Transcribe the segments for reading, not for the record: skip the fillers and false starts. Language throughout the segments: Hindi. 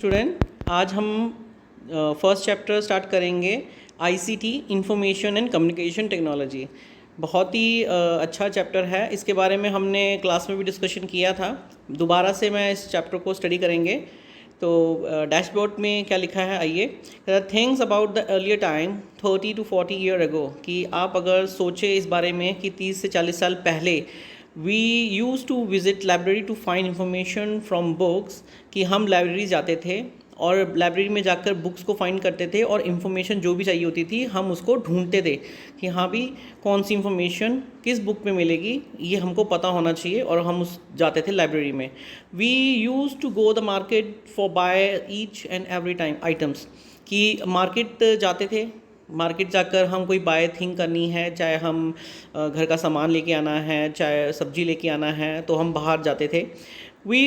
स्टूडेंट, आज हम फर्स्ट चैप्टर स्टार्ट करेंगे ICT information and communication technology. बहुत ही अच्छा चैप्टर है। इसके बारे में हमने क्लास में भी डिस्कशन किया था। दोबारा से मैं इस चैप्टर को स्टडी करेंगे। तो डैशबोर्ड में क्या लिखा है, आइए। Things about the earlier time 30 to 40 year ago, कि आप अगर सोचें इस बारे में कि 30 से 40 साल पहले we use to visit library to find information from books, कि हम लाइब्रेरी जाते थे और लाइब्रेरी में जाकर बुक्स को फाइंड करते थे और इन्फॉर्मेशन जो भी चाहिए होती थी हम उसको ढूंढते थे कि हाँ भी कौन सी इन्फॉर्मेशन किस बुक में मिलेगी, ये हमको पता होना चाहिए, और हम उस जाते थे लाइब्रेरी में। We use to go the market for buy each and every time items, कि मार्केट जाते थे, मार्केट जाकर हम कोई बाय थिंग करनी है, चाहे हम घर का सामान लेके आना है, चाहे सब्जी लेके आना है, तो हम बाहर जाते थे। We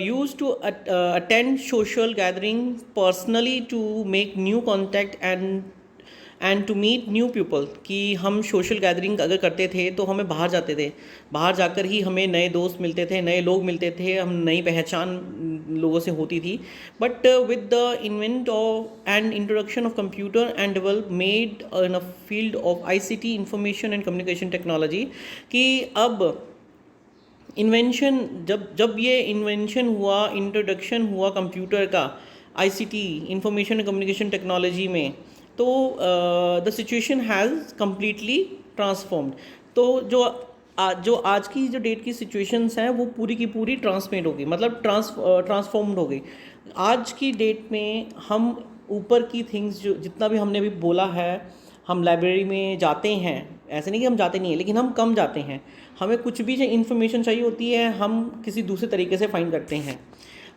use to attend social gathering personally to make new contact and to meet new people, कि हम सोशल गैदरिंग अगर करते थे तो हमें बाहर जाते थे, बाहर जाकर ही हमें नए दोस्त मिलते थे, नए लोग मिलते थे, हम नई पहचान लोगों से होती थी। But with the invent of and introduction of computer and develop made in a field of ICT information and communication technology, कि अब इन्वेंशन जब ये इन्वेंशन हुआ, इंट्रोडक्शन हुआ कंप्यूटर का ICT information and communication technology में, तो the situation has completely transformed. तो जो आज की जो डेट की सिचुएशंस हैं वो पूरी की पूरी ट्रांसमेट हो गई, मतलब ट्रांसफॉर्म्ड हो गई। आज की डेट में हम ऊपर की थिंग्स जो जितना भी हमने अभी बोला है, हम लाइब्रेरी में जाते हैं, ऐसे नहीं कि हम जाते नहीं हैं, लेकिन हम कम जाते हैं। हमें कुछ भी इन्फॉर्मेशन चाहिए होती है हम किसी दूसरे तरीके से फाइंड करते हैं।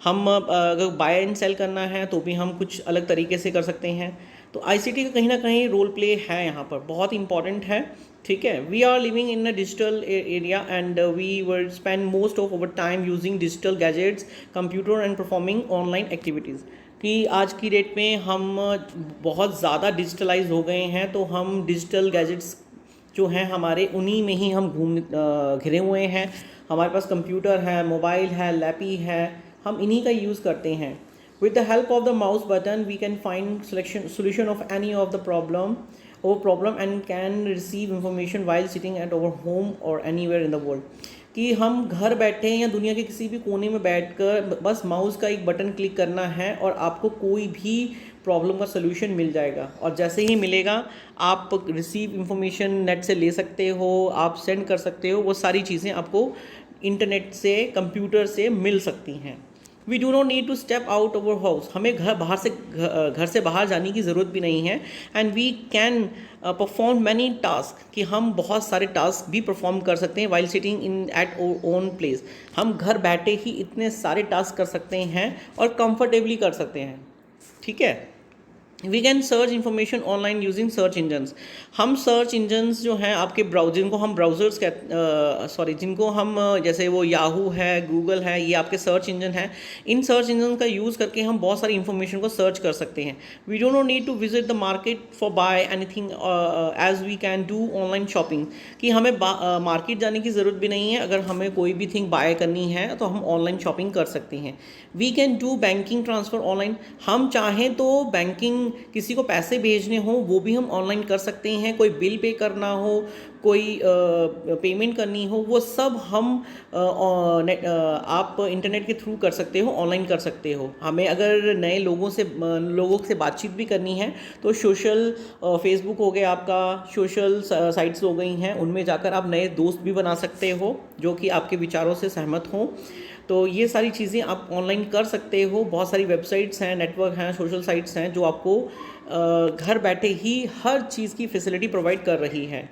हम अगर बाय एंड सेल करना है तो भी हम कुछ अलग तरीके से कर सकते हैं। तो आईसीटी का कहीं ना कहीं रोल प्ले है यहाँ पर, बहुत इंपॉर्टेंट है। ठीक है, we are living in a digital area and we were spend most of our time using digital gadgets, computer and performing online activities, कि आज की डेट में हम बहुत ज़्यादा डिजिटलाइज हो गए हैं। तो हम डिजिटल गैजेट्स जो हैं हमारे, उन्हीं में ही हम घिरे हुए हैं। हमारे पास कंप्यूटर है, मोबाइल है, लैपी है, हम इन्हीं का यूज़ करते हैं। With the help of the mouse button we can find solution of any of the problem and can receive information while sitting at our home और एनीवेयर इन द वर्ल्ड, कि हम घर बैठे या दुनिया के किसी भी कोने में बैठकर बस माउस का एक बटन क्लिक करना है और आपको कोई भी प्रॉब्लम का सलूशन मिल जाएगा। और जैसे ही मिलेगा आप रिसीव इंफॉर्मेशन नेट से ले सकते हो, आप सेंड कर सकते हो, वो सारी चीज़ें आपको इंटरनेट से, कंप्यूटर से मिल सकती हैं। We do not need to step out our house, हमें घर से बाहर जाने की ज़रूरत भी नहीं है। And we can perform many task, कि हम बहुत सारे टास्क भी परफॉर्म कर सकते हैं while sitting in at own place. हम घर बैठे ही इतने सारे टास्क कर सकते हैं और कंफर्टेबली कर सकते हैं। ठीक है, we can search information online using search engines. हम सर्च इंजन्स जो हैं आपके जिनको हम ब्राउज़र्स जिनको हम जैसे वो याहू है, गूगल है, ये आपके सर्च इंजन है। इन सर्च इंजन का यूज़ करके हम बहुत सारी इंफॉर्मेशन को सर्च कर सकते हैं। We do not need to visit the market for buy anything as we can do online shopping, कि हमें मार्केट जाने की ज़रूरत भी नहीं है। अगर हमें कोई भी थिंग बाय करनी है तो हम ऑनलाइन शॉपिंग कर सकते हैं। We can do banking transfer online, हम चाहें तो बैंकिंग, किसी को पैसे भेजने हो वो भी हम ऑनलाइन कर सकते हैं। कोई बिल पे करना हो, कोई पेमेंट करनी हो, वो सब हम आप इंटरनेट के थ्रू कर सकते हो, ऑनलाइन कर सकते हो। हमें अगर नए लोगों से बातचीत भी करनी है तो सोशल फेसबुक हो गया आपका, सोशल साइट्स हो गई हैं, उनमें जाकर आप नए दोस्त भी बना सकते हो जो कि आपके विचारों से सहमत हों। तो ये सारी चीज़ें आप ऑनलाइन कर सकते हो। बहुत सारी वेबसाइट्स हैं, नेटवर्क हैं, सोशल साइट्स हैं जो आपको घर बैठे ही हर चीज़ की फैसिलिटी प्रोवाइड कर रही है।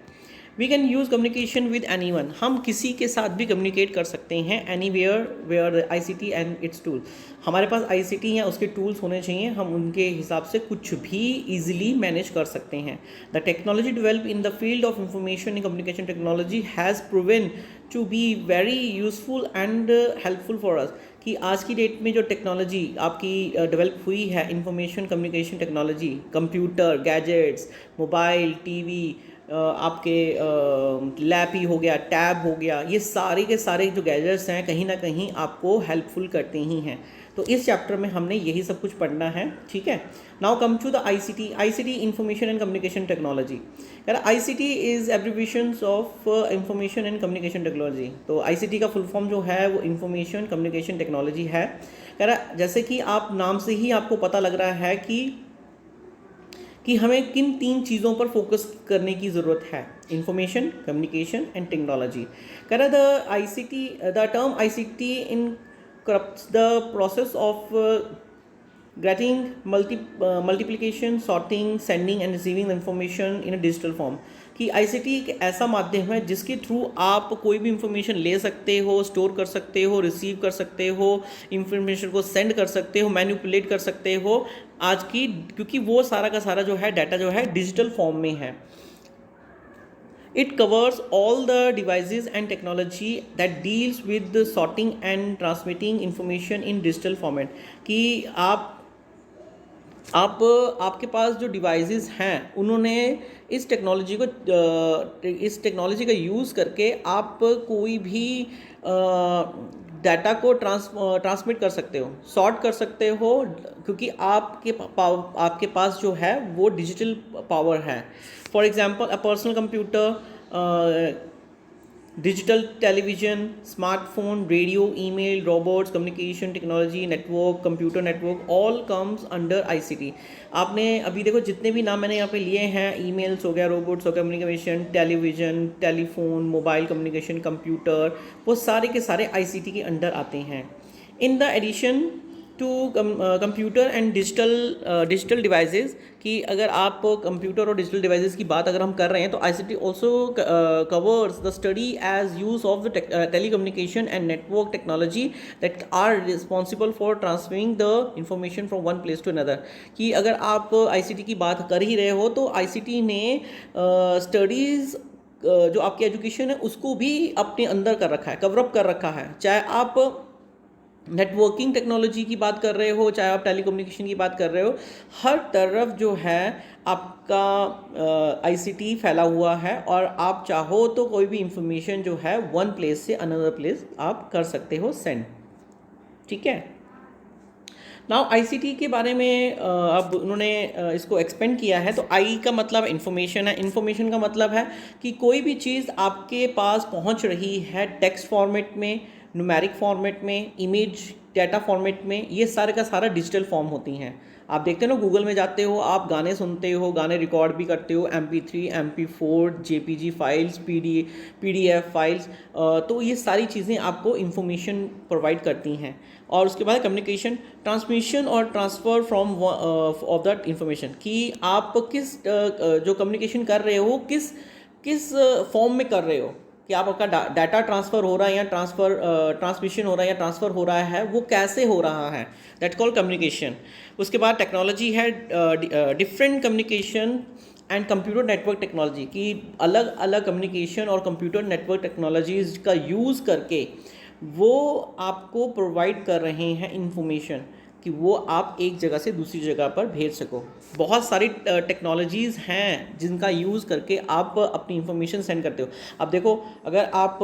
We can use communication with anyone, हम किसी के साथ भी कम्युनिकेट कर सकते हैं। Anywhere ICT and its tool, हमारे पास आईसीटी या उसके टूल्स होने चाहिए, हम उनके हिसाब से कुछ भी ईजिली मैनेज कर सकते हैं। The technology develop in the field of information and communication technology has proven to be very useful and helpful for us, कि आज की डेट में जो टेक्नोलॉजी आपकी डेवलप हुई है, information communication technology, computer, gadgets, mobile, TV, आपके लैपी हो गया, टैब हो गया, ये सारे के सारे जो गैजेट्स हैं कहीं ना कहीं आपको हेल्पफुल करते ही हैं। तो इस चैप्टर में हमने यही सब कुछ पढ़ना है, ठीक है। Now come to the ICT information and communication technology. कह रहा ICT is abbreviations of information and communication technology. तो आईसीटी का फुल फॉर्म जो है वो इंफॉर्मेशन कम्युनिकेशन टेक्नोलॉजी है। कह रहा जैसे कि आप नाम से ही आपको पता लग रहा है कि हमें किन 3 चीज़ों पर फोकस करने की ज़रूरत है, इंफॉर्मेशन, कम्युनिकेशन एंड टेक्नोलॉजी। कह रहा the term ICT incorporates the process of getting multiplication, sorting, sending and receiving the information in a digital form। कि आईसीटी एक ऐसा माध्यम है जिसके थ्रू आप कोई भी इंफॉर्मेशन ले सकते हो, स्टोर कर सकते हो, रिसीव कर सकते हो, इंफॉर्मेशन को सेंड कर सकते हो, मैनिपुलेट कर सकते हो आज की, क्योंकि वो सारा का सारा जो है डाटा जो है डिजिटल फॉर्म में है। It covers all the devices and technology that deals with the sorting and transmitting information in digital format। कि आपके पास जो डिवाइसेस हैं उन्होंने इस टेक्नोलॉजी का यूज़ करके आप कोई भी डाटा को ट्रांसमिट कर सकते हो, सॉर्ट कर सकते हो, क्योंकि आपके पास जो है वो डिजिटल पावर है। For example a personal computer, digital television, smartphone, radio, email, robots, communication technology, network, computer network, all comes under ICT. आपने अभी देखो जितने भी नाम मैंने यहाँ पे लिए हैं, ईमेल्स हो गया, रोबोट्स हो गया, communication, television, telephone, mobile communication, computer, वो सारे के सारे आईसीटी के अंडर आते हैं। In the addition to computer and digital devices, कि अगर आप कंप्यूटर और डिजिटल डिवाइसेस की बात अगर हम कर रहे हैं तो ICT also covers the study as use of the telecommunication and network technology that are responsible for transferring the information from one place to another. कि अगर आप आईसीटी की बात कर ही रहे हो तो आईसीटी ने स्टडीज़ जो आपकी एजुकेशन है उसको भी अपने अंदर कर रखा है, कवरअप कर रखा है। चाहे आप नेटवर्किंग टेक्नोलॉजी की बात कर रहे हो, चाहे आप टेलीकम्युनिकेशन की बात कर रहे हो, हर तरफ जो है आपका आईसीटी फैला हुआ है, और आप चाहो तो कोई भी इंफॉर्मेशन जो है वन प्लेस से अनदर प्लेस आप कर सकते हो सेंड, ठीक है। नाउ आईसीटी के बारे में अब उन्होंने इसको एक्सपेंड किया है। तो आई का मतलब इंफॉर्मेशन है, इंफॉर्मेशन का मतलब है कि कोई भी चीज़ आपके पास पहुंच रही है टेक्स्ट फॉर्मेट में, न्यूमेरिक फॉर्मेट में, इमेज डाटा फॉर्मेट में, ये सारे का सारा डिजिटल फॉर्म होती हैं। आप देखते हो ना, गूगल में जाते हो, आप गाने सुनते हो, गाने रिकॉर्ड भी करते हो, MP3, MP4, JPG files, PDF files, तो ये सारी चीज़ें आपको इंफॉर्मेशन प्रोवाइड करती हैं। और उसके बाद कम्युनिकेशन, ट्रांसमिशन और transfer from of that information, कि आप किस जो कम्युनिकेशन कर रहे हो किस फॉर्म में कर रहे हो, कि आपका डाटा ट्रांसफ़र हो रहा है या ट्रांसमिशन हो रहा है या ट्रांसफ़र हो रहा है, वो कैसे हो रहा है, दैट कॉल्ड कम्युनिकेशन। उसके बाद टेक्नोलॉजी है different communication and computer network technology, की अलग अलग कम्युनिकेशन और कंप्यूटर नेटवर्क टेक्नोलॉजीज़ का यूज़ करके वो आपको प्रोवाइड कर रहे हैं इंफॉर्मेशन, कि वो आप एक जगह से दूसरी जगह पर भेज सको। बहुत सारी टेक्नोलॉजीज़ हैं जिनका यूज़ करके आप अपनी इंफॉर्मेशन सेंड करते हो। अब देखो, अगर आप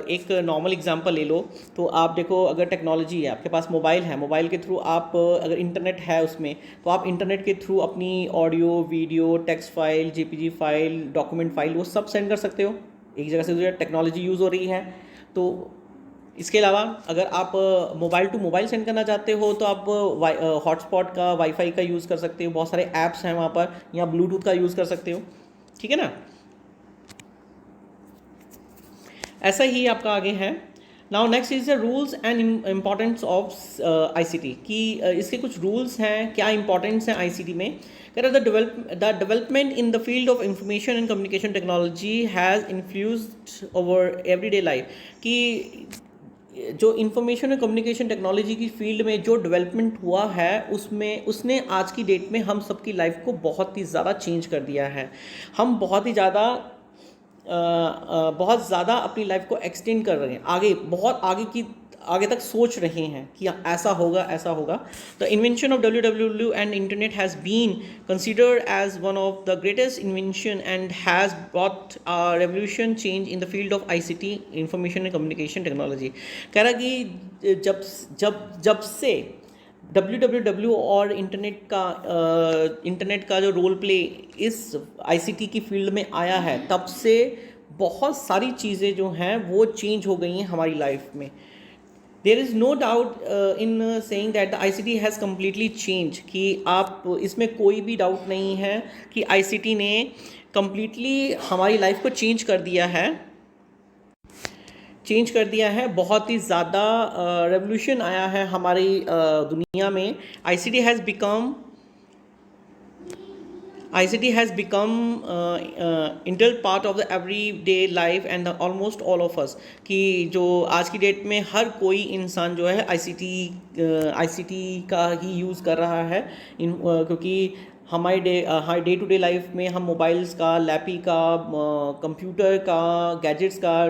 एक नॉर्मल एग्जांपल ले लो, तो आप देखो, अगर टेक्नोलॉजी है, आपके पास मोबाइल है, मोबाइल के थ्रू आप अगर इंटरनेट है उसमें, तो आप इंटरनेट के थ्रू अपनी audio, video, text file, JPG file, document file, वो सब सेंड कर सकते हो। एक जगह से दूसरी टेक्नोलॉजी यूज़ हो रही है। तो इसके अलावा अगर आप मोबाइल टू मोबाइल सेंड करना चाहते हो तो आप हॉटस्पॉट का, वाईफाई का यूज़ कर सकते हो, बहुत सारे ऐप्स हैं वहाँ पर, या ब्लूटूथ का यूज़ कर सकते हो, ठीक है ना। ऐसा ही आपका आगे है। Now next is the rules and importance of ICT, कि इसके कुछ रूल्स हैं, क्या इंपॉर्टेंस है आईसीटी में। The development in the field of information and communication technology has influenced over everyday life, कि जो इंफॉर्मेशन और कम्युनिकेशन टेक्नोलॉजी की फील्ड में जो डेवलपमेंट हुआ है उसने आज की डेट में हम सबकी लाइफ को बहुत ही ज़्यादा चेंज कर दिया है। हम बहुत ज़्यादा अपनी लाइफ को एक्सटेंड कर रहे हैं, बहुत आगे की आगे तक सोच रहे हैं कि ऐसा होगा. The invention of WWW and internet has been considered as one of the greatest invention and has brought a revolution change in the field of ICT, information and communication technology. कह रहा कि जब से WWW और इंटरनेट का जो रोल प्ले इस ICT की फील्ड में आया है, तब से बहुत सारी चीज़ें जो हैं वो चेंज हो गई हैं हमारी लाइफ में. There is no doubt in saying that the ICT has completely change, कि आप इसमें कोई भी डाउट नहीं है कि ICT ने कम्प्लीटली हमारी लाइफ को चेंज कर दिया है. बहुत ही ज़्यादा रेवोल्यूशन आया है हमारी दुनिया में. ICT has become integral part of the everyday life and almost all of us, कि जो आज की डेट में हर कोई इंसान जो है ICT का ही यूज़ कर रहा है, क्योंकि हमारे डे टू डे लाइफ में हम मोबाइल्स का, लैपी का, कंप्यूटर का, गैजेट्स का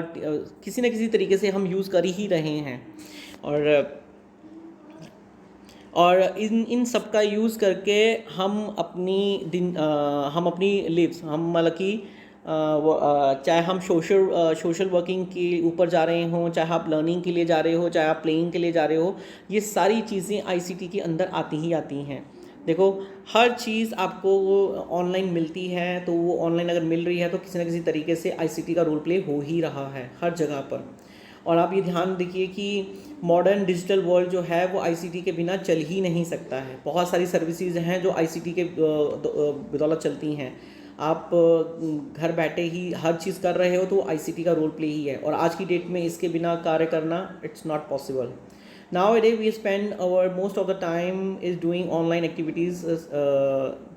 किसी न किसी तरीके से हम यूज़ कर ही रहे हैं. और इन सब का यूज़ करके हम अपनी लिव्स, हम मतलब कि चाहे हम सोशल वर्किंग के ऊपर जा रहे हों, चाहे आप लर्निंग के लिए जा रहे हो, चाहे आप प्लेइंग के लिए जा रहे हो, ये सारी चीज़ें ICT के अंदर आती हैं. देखो, हर चीज़ आपको ऑनलाइन मिलती है, तो वो ऑनलाइन अगर मिल रही है तो किसी न किसी तरीके से ICT का रोल प्ले हो ही रहा है हर जगह पर. और आप ये ध्यान देखिए कि मॉडर्न डिजिटल वर्ल्ड जो है वो ICT के बिना चल ही नहीं सकता है. बहुत सारी सर्विसेज हैं जो ICT के बदौलत चलती हैं. आप घर बैठे ही हर चीज़ कर रहे हो तो ICT का रोल प्ले ही है, और आज की डेट में इसके बिना कार्य करना it's not possible. Nowadays we spend our most of the time is doing online activities,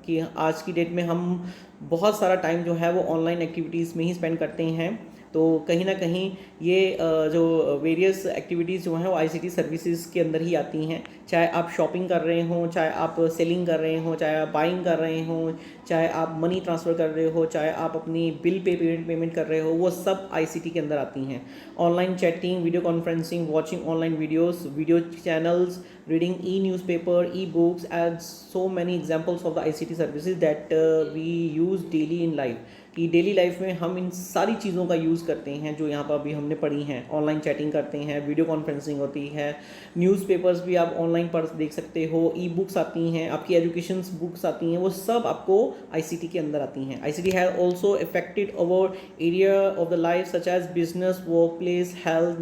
कि आज की डेट में हम बहुत सारा टाइम जो है वो ऑनलाइन एक्टिविटीज़ में ही स्पेंड करते हैं. तो कहीं ना कहीं ये जो वेरियस एक्टिविटीज़ जो हैं वो ICT सर्विसेज के अंदर ही आती हैं. चाहे आप शॉपिंग कर रहे हों, चाहे आप सेलिंग कर रहे हों, चाहे आप बाइंग कर रहे हों, चाहे आप मनी ट्रांसफ़र कर रहे हो, चाहे आप अपनी बिल पेमेंट कर रहे हो, वो सब ICT के अंदर आती हैं. Online chatting, video conferencing, watching online video channels, reading e-newspaper, e-books, and so many examples of the ICT services that we use daily in life. कि डेली लाइफ में हम इन सारी चीज़ों का यूज़ करते हैं जो यहाँ पर अभी हमने पढ़ी हैं. ऑनलाइन चैटिंग करते हैं, वीडियो कॉन्फ्रेंसिंग होती है, न्यूज़पेपर्स भी आप ऑनलाइन पढ़ देख सकते हो, ई-बुक्स आती हैं, आपकी एजुकेशन बुक्स आती हैं, वो सब आपको ICT के अंदर आती हैं. ICT has also affected our area of the life such as business, work place, health,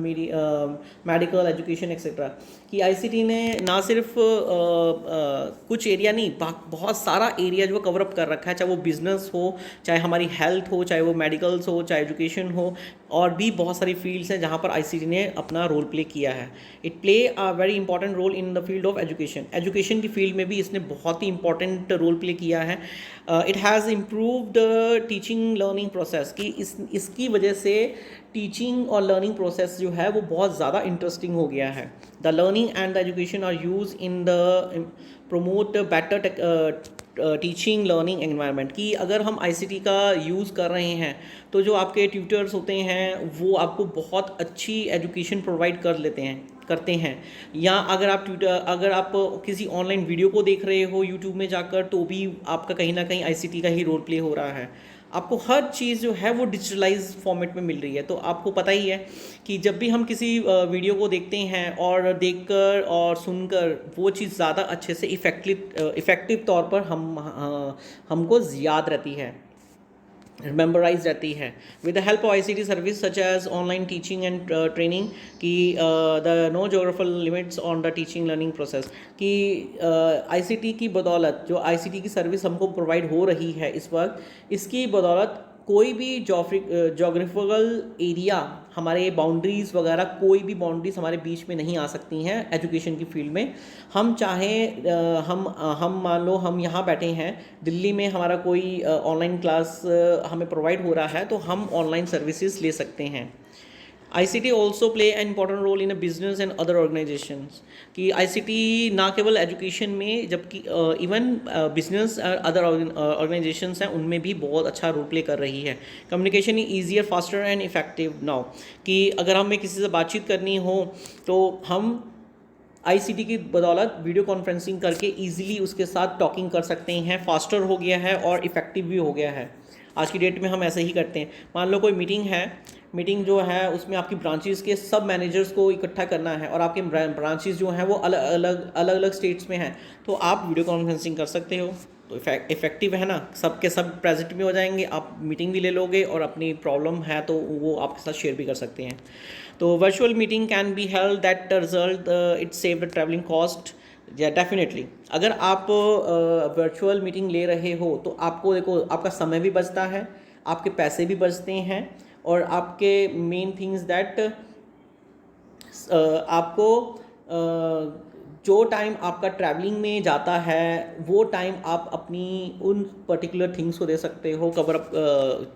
medical, education etcetera. कि ICT ने ना सिर्फ कुछ एरिया नहीं, बहुत सारा एरिया जो कवर अप कर रखा है, चाहे वो बिज़नेस हो, चाहे हमारी हेल्थ हो, चाहे वो मेडिकल्स हो, चाहे एजुकेशन हो, और भी बहुत सारी फील्ड्स हैं जहाँ पर ICT ने अपना रोल प्ले किया है. It play a very important role in the field of education की फील्ड में भी इसने बहुत ही इंपॉर्टेंट रोल प्ले किया है. It has improved teaching learning process, कि इसकी वजह से टीचिंग और लर्निंग प्रोसेस जो है वो बहुत ज़्यादा इंटरेस्टिंग हो गया है. The learning and the education are use in the promote better teaching learning environment. कि अगर हम ICT का यूज़ कर रहे हैं तो जो आपके ट्यूटर्स होते हैं वो आपको बहुत अच्छी एजुकेशन प्रोवाइड करते हैं. या अगर आप किसी ऑनलाइन वीडियो को देख रहे हो यूट्यूब में जाकर, तो भी आपका कहीं ना कहीं ICT का ही रोल प्ले हो रहा है. आपको हर चीज़ जो है वो डिजिटलाइज फॉर्मेट में मिल रही है. तो आपको पता ही है कि जब भी हम किसी वीडियो को देखते हैं और देखकर और सुनकर वो चीज़ ज़्यादा अच्छे से इफ़ेक्टिव तौर पर हमको याद रहती है, मेमोराइज रहती है. With the help of ICT service such as online teaching and training, की the no geographical limits on the teaching learning process. कि ICT की बदौलत, जो ICT की सर्विस हमको प्रोवाइड हो रही है इस वक्त, इसकी बदौलत कोई भी जोग्राफिकल एरिया, हमारे बाउंड्रीज़ वगैरह, कोई भी बाउंड्रीज़ हमारे बीच में नहीं आ सकती हैं एजुकेशन की फील्ड में. हम चाहें हम मान लो हम यहाँ बैठे हैं दिल्ली में, हमारा कोई ऑनलाइन क्लास हमें प्रोवाइड हो रहा है, तो हम ऑनलाइन सर्विसेज ले सकते हैं. ICT also play an important role in a business and other organisations, कि ICT ना केवल एजुकेशन में, जबकि इवन बिजनेस अदर ऑर्गेनाइजेशंस हैं उनमें भी बहुत अच्छा रोल प्ले कर रही है। Communication easier, faster and effective now, कि अगर हमें किसी से बातचीत करनी हो तो हम ICT की बदौलत वीडियो कॉन्फ्रेंसिंग करके ईजिली उसके साथ टॉकिंग कर सकते हैं, फास्टर हो गया है और इफ़ेक्टिव भी हो गया है। आज की डेट में हम ऐसे ही करते हैं। मान लो कोई मीटिंग है, मीटिंग जो है उसमें आपकी ब्रांचेस के सब मैनेजर्स को इकट्ठा करना है और आपके ब्रांचेस जो हैं वो अलग अलग स्टेट्स में हैं, तो आप वीडियो कॉन्फ्रेंसिंग कर सकते हो। तो इफेक्टिव है ना, सब के सब प्रेजेंट भी हो जाएंगे, आप मीटिंग भी ले लोगे और अपनी प्रॉब्लम है तो वो आपके साथ शेयर भी कर सकते हैं। तो virtual meeting can be held that result it save the travelling cost. या डेफिनेटली अगर आप वर्चुअल मीटिंग ले रहे हो तो आपको देखो आपका समय भी बचता है, आपके पैसे भी बचते हैं, और आपके मेन थिंग्स दैट आपको जो टाइम आपका ट्रैवलिंग में जाता है वो टाइम आप अपनी उन पर्टिकुलर थिंग्स को दे सकते हो कवर अप,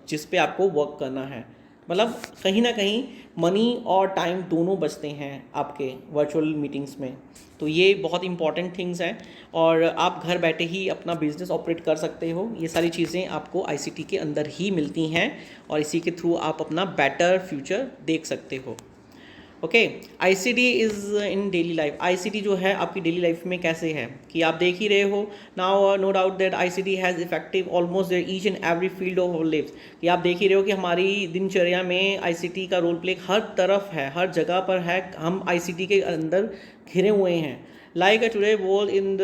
जिस पे आपको वर्क करना है। मतलब कहीं ना कहीं मनी और टाइम दोनों बचते हैं आपके वर्चुअल मीटिंग्स में। तो ये बहुत इंपॉर्टेंट थिंग्स हैं और आप घर बैठे ही अपना बिजनेस ऑपरेट कर सकते हो। ये सारी चीज़ें आपको ICT के अंदर ही मिलती हैं और इसी के थ्रू आप अपना बेटर फ्यूचर देख सकते हो। Okay, ICT is in daily life. ICT जो है आपकी डेली लाइफ में कैसे है कि आप देख ही रहे हो now, no doubt that ICT has effective almost each and every field of our life. कि आप देख ही रहे हो कि हमारी दिनचर्या में ICT का रोल प्ले हर तरफ है, हर जगह पर है, हम ICT के अंदर घिरे हुए हैं। Like a today world in the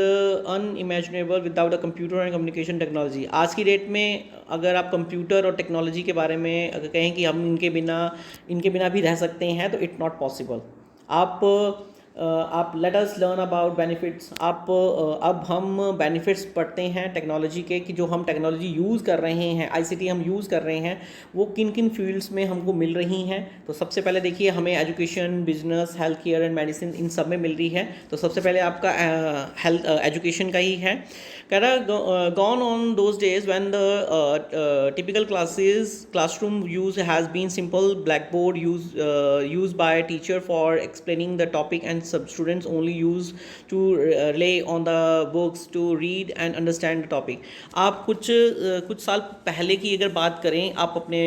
unimaginable without a computer and communication technology. आज की डेट में अगर आप कंप्यूटर और टेक्नोलॉजी के बारे में अगर कहें कि हम इनके बिना भी रह सकते हैं तो इट नॉट पॉसिबल। आप let us learn about benefits. अब हम बेनिफिट्स पढ़ते हैं टेक्नोलॉजी के, कि जो हम टेक्नोलॉजी यूज़ कर रहे हैं, ICT हम यूज़ कर रहे हैं, वो किन किन फील्ड्स में हमको मिल रही हैं। तो सबसे पहले देखिए हमें education, business, health care and medicine in सब में मिल रही है। तो सबसे पहले आपका हेल्थ एजुकेशन का ही है। कह रहा gone on those days when the typical classroom use has been simple blackboard used by a teacher for explaining the topic, and some students only use to rely on the books to read and understand the topic। आप कुछ साल पहले की अगर बात करें, आप अपने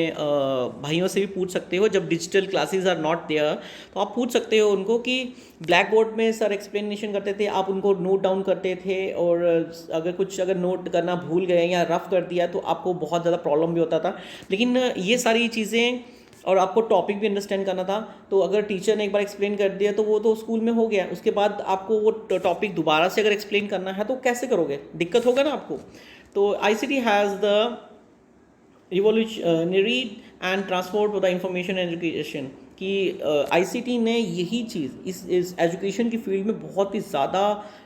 भाइयों से भी पूछ सकते हो, जब digital classes are not there तो आप पूछ सकते हो उनको कि ब्लैक बोर्ड में सर एक्सप्लेनेशन करते थे, आप उनको नोट डाउन करते थे, और अगर नोट करना भूल गए या रफ कर दिया तो आपको बहुत ज़्यादा प्रॉब्लम भी होता था। लेकिन ये सारी चीज़ें, और आपको टॉपिक भी अंडरस्टैंड करना था, तो अगर टीचर ने एक बार एक्सप्लेन कर दिया तो वो तो स्कूल में हो गया, उसके बाद आपको वो टॉपिक दोबारा से अगर एक्सप्लेन करना है तो कैसे करोगे, दिक्कत होगा ना आपको। तो ICT has the revolutionary and transport for the information education, कि ICT ने यही चीज़ इस एजुकेशन की फील्ड में बहुत ही ज़्यादा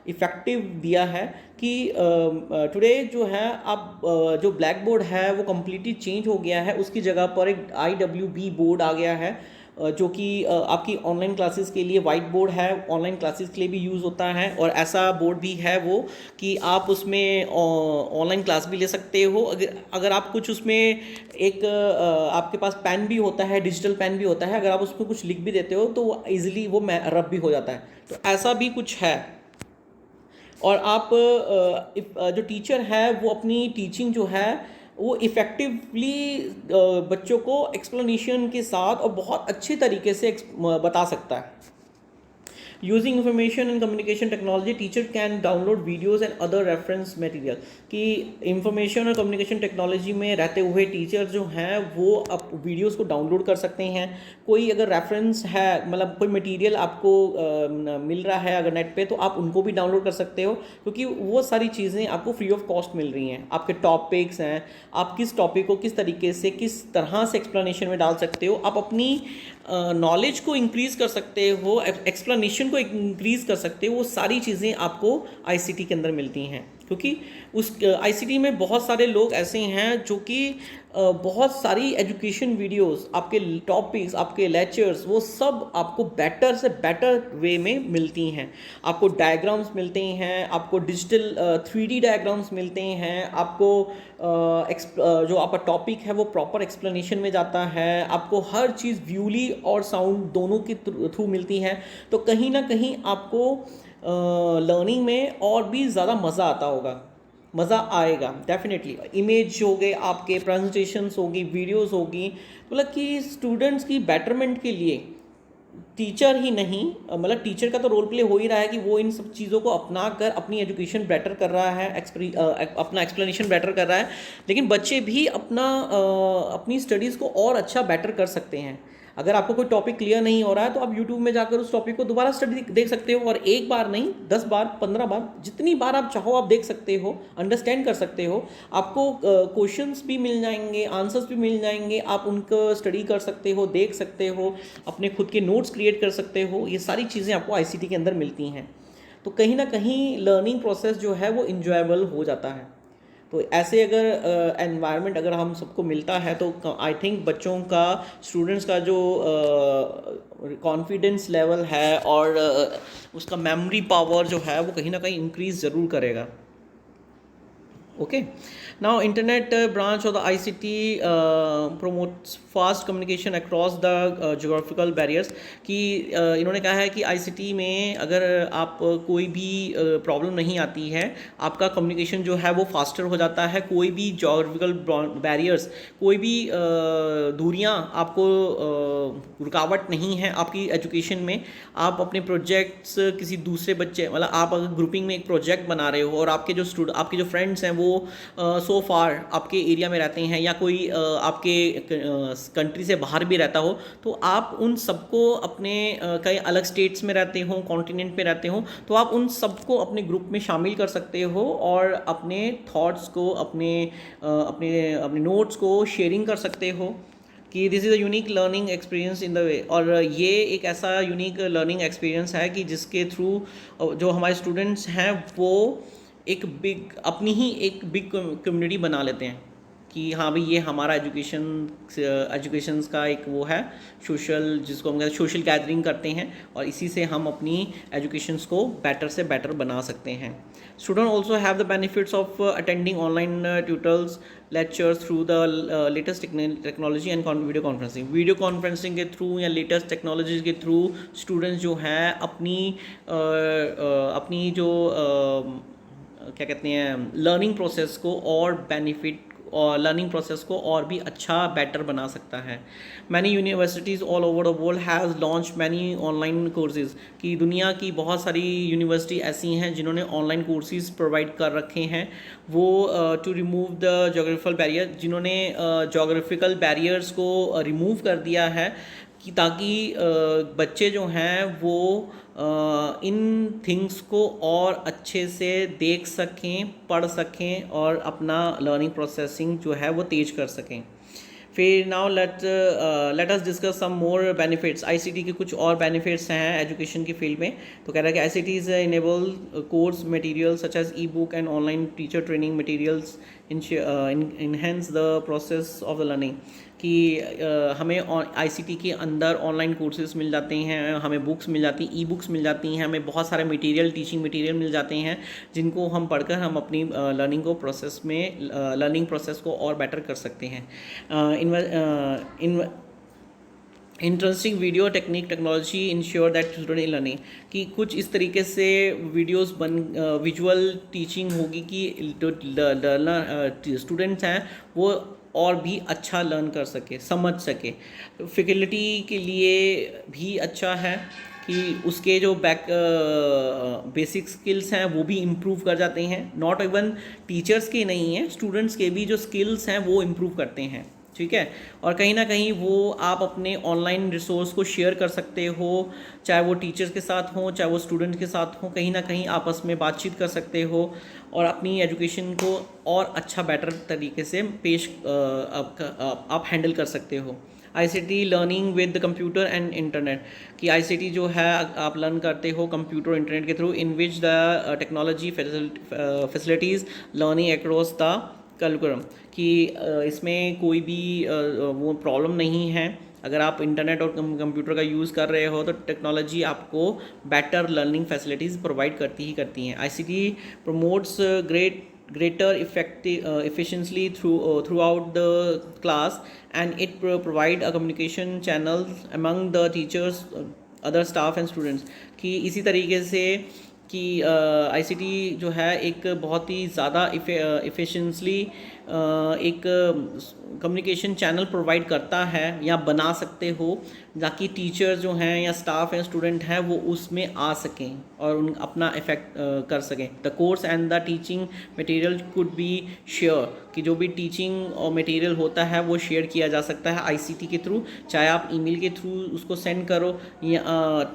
इफ़ेक्टिव दिया है कि टुडे जो है आप जो ब्लैक बोर्ड है वो कम्प्लीटली चेंज हो गया है, उसकी जगह पर एक IWB बोर्ड आ गया है, जो कि आपकी ऑनलाइन क्लासेस के लिए वाइट बोर्ड है, ऑनलाइन क्लासेस के लिए भी यूज़ होता है। और ऐसा बोर्ड भी है वो कि आप उसमें ऑनलाइन क्लास भी ले सकते हो। अगर आप कुछ उसमें एक आपके पास पेन भी होता है, डिजिटल पेन भी होता है, अगर आप उसमें कुछ लिख भी देते हो तो ईज़िली वो रब भी हो जाता है। तो ऐसा भी कुछ है। और आप जो टीचर है वो अपनी टीचिंग जो है वो इफ़ेक्टिवली बच्चों को एक्सप्लेनेशन के साथ और बहुत अच्छे तरीके से बता सकता है। Using information and communication technology, teacher can download videos and other reference material, कि इंफॉर्मेशन और कम्युनिकेशन टेक्नोलॉजी में रहते हुए टीचर जो हैं वो अब वीडियोज़ को डाउनलोड कर सकते हैं। कोई अगर रेफरेंस है, मतलब कोई मटेरियल आपको मिल रहा है अगर नेट पे, तो आप उनको भी डाउनलोड कर सकते हो, क्योंकि वो सारी चीज़ें आपको फ्री ऑफ कॉस्ट मिल रही हैं। आपके टॉपिक्स हैं, आप किस टॉपिक को किस तरीके से किस तरह से एक्सप्लेनेशन में डाल सकते हो, आप अपनी नॉलेज को इंक्रीज़ कर सकते हो, एक्सप्लेनेशन को इंक्रीज़ कर सकते हो, वो सारी चीज़ें आपको ICT के अंदर मिलती हैं। क्योंकि उस आईसीटी में बहुत सारे लोग ऐसे हैं जो कि बहुत सारी एजुकेशन वीडियोस, आपके टॉपिक्स, आपके लेक्चर्स, वो सब आपको बेटर से बेटर वे में मिलती हैं। आपको डायग्राम्स मिलते हैं, आपको डिजिटल 3D डायग्राम्स मिलते हैं, आपको जो आपका टॉपिक है वो प्रॉपर एक्सप्लेनेशन में जाता है, आपको हर चीज़ व्यूली और साउंड दोनों के थ्रू मिलती है। तो कहीं ना कहीं आपको लर्निंग में और भी ज़्यादा मज़ा आता होगा, मज़ा आएगा डेफिनेटली। इमेज हो गए, आपके प्रेजेंटेशंस होगी, वीडियोस होगी, मतलब कि स्टूडेंट्स की बेटरमेंट के लिए टीचर ही नहीं, मतलब टीचर का तो रोल प्ले हो ही रहा है कि वो इन सब चीज़ों को अपना कर अपनी एजुकेशन बेटर कर रहा है, अपना एक्सप्लेनेशन बेटर कर रहा है, लेकिन बच्चे भी अपनी स्टडीज़ को और अच्छा बेटर कर सकते हैं। अगर आपको कोई टॉपिक क्लियर नहीं हो रहा है तो आप यूट्यूब में जाकर उस टॉपिक को दोबारा स्टडी देख सकते हो, और एक बार नहीं 10 बार 15 बार जितनी बार आप चाहो आप देख सकते हो, अंडरस्टैंड कर सकते हो। आपको क्वेश्चंस भी मिल जाएंगे, आंसर्स भी मिल जाएंगे, आप उनको स्टडी कर सकते हो, देख सकते हो, अपने खुद के नोट्स क्रिएट कर सकते हो। ये सारी चीज़ें आपको आईसीटी के अंदर मिलती हैं। तो कहीं ना कहीं लर्निंग प्रोसेस जो है वो इंजॉयबल हो जाता है। तो ऐसे अगर एनवायरनमेंट अगर हम सबको मिलता है तो आई थिंक बच्चों का, स्टूडेंट्स का जो कॉन्फिडेंस लेवल है और उसका मेमोरी पावर जो है वो कहीं ना कहीं इंक्रीज ज़रूर करेगा। Okay, now internet branch of the ICT promotes fast communication across the geographical barriers। कि इन्होंने कहा है कि ICT में अगर आप कोई भी प्रॉब्लम नहीं आती है, आपका कम्युनिकेशन जो है वो फास्टर हो जाता है। कोई भी जोग्राफिकल बैरियर्स, कोई भी दूरियां आपको रुकावट नहीं है आपकी एजुकेशन में। आप अपने प्रोजेक्ट्स किसी दूसरे बच्चे, मतलब आप अगर ग्रुपिंग में एक प्रोजेक्ट बना रहे हो और आपके जो फ्रेंड्स हैं वो सो फार आपके एरिया में रहते हैं, या कोई आपके कंट्री से बाहर भी रहता हो, तो आप उन सबको अपने कई अलग स्टेट्स में रहते हो, कॉन्टिनेंट में रहते हो, तो आप उन सबको अपने ग्रुप में शामिल कर सकते हो और अपने थॉट्स को, अपने अपने नोट्स को शेयरिंग कर सकते हो कि this is a unique learning experience in the way. और ये एक ऐसा यूनिक लर्निंग एक्सपीरियंस है कि जिसके थ्रू जो हमारे स्टूडेंट्स हैं वो अपनी ही एक बिग कम्युनिटी बना लेते हैं कि हाँ भाई ये हमारा एजुकेशन का एक वो है सोशल, जिसको हम कहते हैं सोशल गैदरिंग करते हैं, और इसी से हम अपनी एजुकेशंस को बेटर से बेटर बना सकते हैं। Student also have the benefits of attending online tutors lectures through the latest technology and video conferencing के थ्रू या लेटेस्ट टेक्नोलॉजी के थ्रू स्टूडेंट्स जो हैं अपनी जो क्या कहते हैं लर्निंग प्रोसेस को और भी अच्छा बेटर बना सकता है। Many universities all over the world has launch many online courses. कि दुनिया की बहुत सारी यूनिवर्सिटी ऐसी हैं जिन्होंने ऑनलाइन कोर्सेज़ प्रोवाइड कर रखे हैं, वो to remove the geographical barrier, जिन्होंने जोग्राफिकल बैरियर्स को रिमूव कर दिया है कि ताकि बच्चे जो हैं वो इन थिंग्स को और अच्छे से देख सकें, पढ़ सकें और अपना लर्निंग प्रोसेसिंग जो है वो तेज़ कर सकें। फिर now let us discuss some more benefits. ICT के कुछ और बेनिफिट्स हैं एजुकेशन की फील्ड में। तो कह रहा है कि ICT is enable course material such as e book and online teacher training materials enhance the process of the learning. कि हमें आईसीटी के अंदर ऑनलाइन कोर्सेज मिल जाते हैं, हमें बुक्स मिल जाती हैं, ई बुक्स मिल जाती हैं, हमें बहुत सारे मटेरियल, टीचिंग मटेरियल मिल जाते हैं, जिनको हम पढ़कर हम अपनी लर्निंग प्रोसेस को और बेटर कर सकते हैं। Interesting video technology ensure that student in learning. कि कुछ इस तरीके से वीडियोस विजुअल टीचिंग होगी कि स्टूडेंट्स हैं वो और भी अच्छा लर्न कर सके, समझ सके। फैकल्टी के लिए भी अच्छा है कि उसके जो बेसिक स्किल्स हैं वो भी इम्प्रूव कर जाते हैं। नॉट इवन टीचर्स के नहीं हैं, स्टूडेंट्स के भी जो स्किल्स हैं वो इम्प्रूव करते हैं, ठीक है। और कहीं ना कहीं वो आप अपने ऑनलाइन रिसोर्स को शेयर कर सकते हो, चाहे वो टीचर्स के साथ हो चाहे वो स्टूडेंट्स के साथ हो, कहीं ना कहीं आपस में बातचीत कर सकते हो और अपनी एजुकेशन को और अच्छा बेटर तरीके से आप हैंडल कर सकते हो। ICT learning with computer and internet, कि आईसीटी जो है आप लर्न करते हो कंप्यूटर इंटरनेट के through, in which the technology facilities learning across the curriculum, कि इसमें कोई भी वो प्रॉब्लम नहीं है। अगर आप इंटरनेट और कंप्यूटर का यूज़ कर रहे हो तो टेक्नोलॉजी आपको बेटर लर्निंग फैसिलिटीज़ प्रोवाइड करती हैं। ICT promotes greater efficiency throughout the class, and it provide a communication channel among the teachers, other staff and students, कि इसी तरीके से कि आईसीटी जो है एक बहुत ही ज़्यादा इफ़िशेंसली एक कम्युनिकेशन चैनल प्रोवाइड करता है या बना सकते हो, ताकि टीचर्स जो हैं या स्टाफ या स्टूडेंट हैं वो उसमें आ सकें और उन अपना इफ़ेक्ट कर सकें। The course and the teaching material could be share, कि जो भी टीचिंग और मटेरियल होता है वो शेयर किया जा सकता है आईसीटी के थ्रू, चाहे आप ईमेल के थ्रू उसको सेंड करो या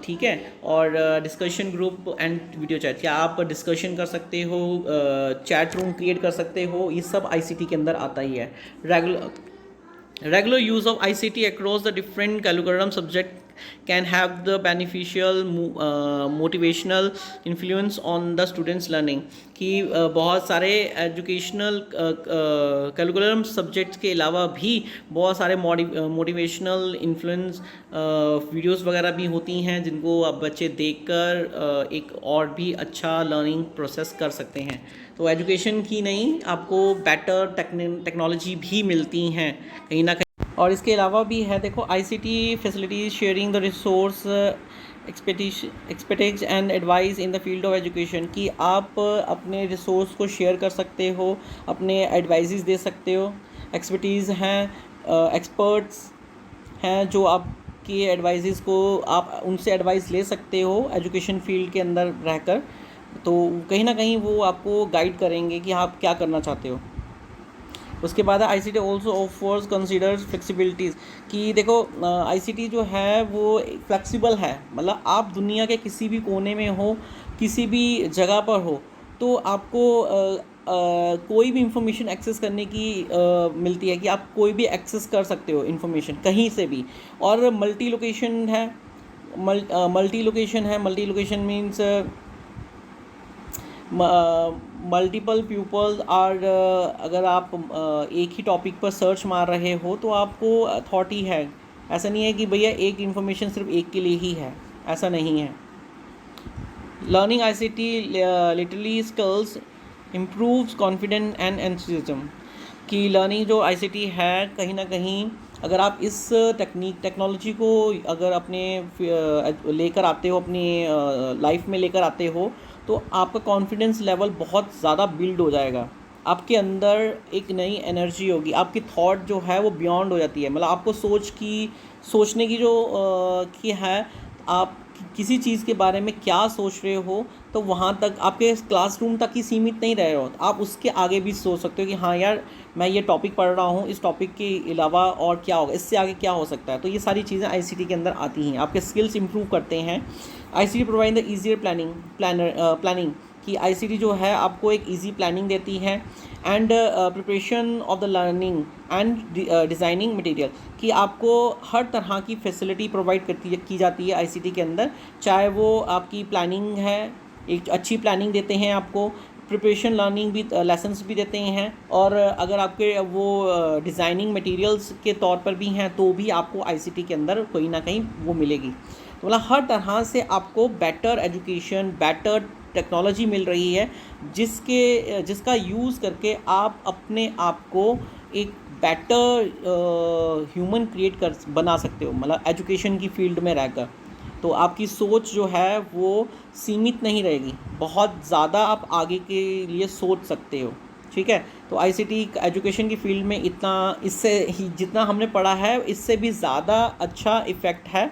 ठीक है, और discussion group and video chat, क्या आप डिस्कशन कर सकते हो, चैट रूम क्रिएट कर सकते हो, ये सब आईसीटी के अंदर आता ही है। Regular use of ICT across the different curriculum subject can have the beneficial motivational influence on the students learning, कि बहुत सारे एजुकेशनल करिकुलम सब्जेक्ट्स के अलावा भी बहुत सारे मोटिवेशनल इन्फ्लुएंस वीडियोस वगैरह भी होती हैं, जिनको अब बच्चे देखकर एक और भी अच्छा लर्निंग प्रोसेस कर सकते हैं। तो एजुकेशन की नहीं, आपको बेटर टेक्नोलॉजी भी मिलती हैं कहीं ना कहीं। और इसके अलावा भी है, देखो ICT facilities sharing the resource expertise and advice in the field of education, कि आप अपने रिसोर्स को शेयर कर सकते हो, अपने एडवाइजेस दे सकते हो। एक्सपर्टीज़ हैं, एक्सपर्ट्स हैं जो आपके एडवाइजेस को आप उनसे एडवाइस ले सकते हो एजुकेशन फील्ड के अंदर रहकर, तो कहीं ना कहीं वो आपको गाइड करेंगे कि आप क्या करना चाहते हो। उसके बाद आईसीटी ऑल्सो ऑफर्स कंसिडर्स फ्लेक्सिबिलिटीज़, कि देखो आईसीटी जो है वो फ्लेक्सिबल है, मतलब आप दुनिया के किसी भी कोने में हो, किसी भी जगह पर हो, तो आपको कोई भी इंफॉर्मेशन एक्सेस करने की मिलती है, कि आप कोई भी एक्सेस कर सकते हो इंफॉर्मेशन कहीं से भी। और मल्टी लोकेशन है, multi location means multiple peoples are, अगर आप एक ही टॉपिक पर सर्च मार रहे हो तो आपको अथॉरिटी है। ऐसा नहीं है कि भैया एक इन्फॉर्मेशन सिर्फ एक के लिए ही है, ऐसा नहीं है। Learning ICT literally skills improves confidence and enthusiasm, कि लर्निंग जो आईसीटी है कहीं ना कहीं अगर आप इस टेक्नोलॉजी को अगर अपने लेकर आते हो, अपनी लाइफ में लेकर आते हो, तो आपका कॉन्फिडेंस लेवल बहुत ज़्यादा बिल्ड हो जाएगा। आपके अंदर एक नई एनर्जी होगी, आपकी थॉट जो है वो बियॉन्ड हो जाती है, मतलब आपको सोचने की जो की है, आप किसी चीज़ के बारे में क्या सोच रहे हो, तो वहाँ तक आपके क्लासरूम तक ही सीमित नहीं रह रहे हो, आप उसके आगे भी सोच सकते हो कि हाँ यार मैं ये टॉपिक पढ़ रहा हूँ, इस टॉपिक के अलावा और क्या होगा, इससे आगे क्या हो सकता है। तो ये सारी चीज़ें आईसीटी के अंदर आती हैं, आपके स्किल्स इंप्रूव करते हैं। ICT provide the easier planning, कि आईसीटी जो है आपको एक इजी प्लानिंग देती है, and preparation of the learning and designing material, कि आपको हर तरह की फैसिलिटी प्रोवाइड की जाती है आईसीटी के अंदर, चाहे वो आपकी प्लानिंग है, एक अच्छी प्लानिंग देते हैं आपको, प्रिपरेशन लर्निंग भी लेसन्स भी देते हैं, और अगर आपके वो डिज़ाइनिंग मटेरियल्स के तौर पर भी हैं तो भी आपको आईसीटी के अंदर कोई ना कहीं वो मिलेगी। तो मतलब हर तरह से आपको बेटर एजुकेशन, बेटर टेक्नोलॉजी मिल रही है, जिसका यूज़ करके आप अपने आप को एक बेटर ह्यूमन बना सकते हो, मतलब एजुकेशन की फील्ड में रहकर। तो आपकी सोच जो है वो सीमित नहीं रहेगी, बहुत ज़्यादा आप आगे के लिए सोच सकते हो, ठीक है। तो आईसीटी एजुकेशन की फील्ड में इससे जितना हमने पढ़ा है इससे भी ज़्यादा अच्छा इफ़ेक्ट है।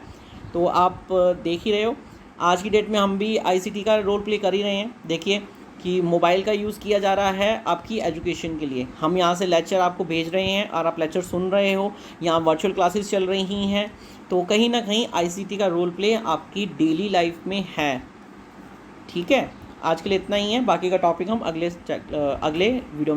तो आप देख ही रहे हो, आज की डेट में हम भी आईसीटी का रोल प्ले कर ही रहे हैं। देखिए कि मोबाइल का यूज़ किया जा रहा है आपकी एजुकेशन के लिए, हम यहाँ से लेक्चर आपको भेज रहे हैं और आप लेक्चर सुन रहे हो, यहाँ वर्चुअल क्लासेस चल रही हैं, तो कहीं ना कहीं आईसीटी का रोल प्ले आपकी डेली लाइफ में है, ठीक है। आज के लिए इतना ही है, बाकी का टॉपिक हम अगले वीडियो में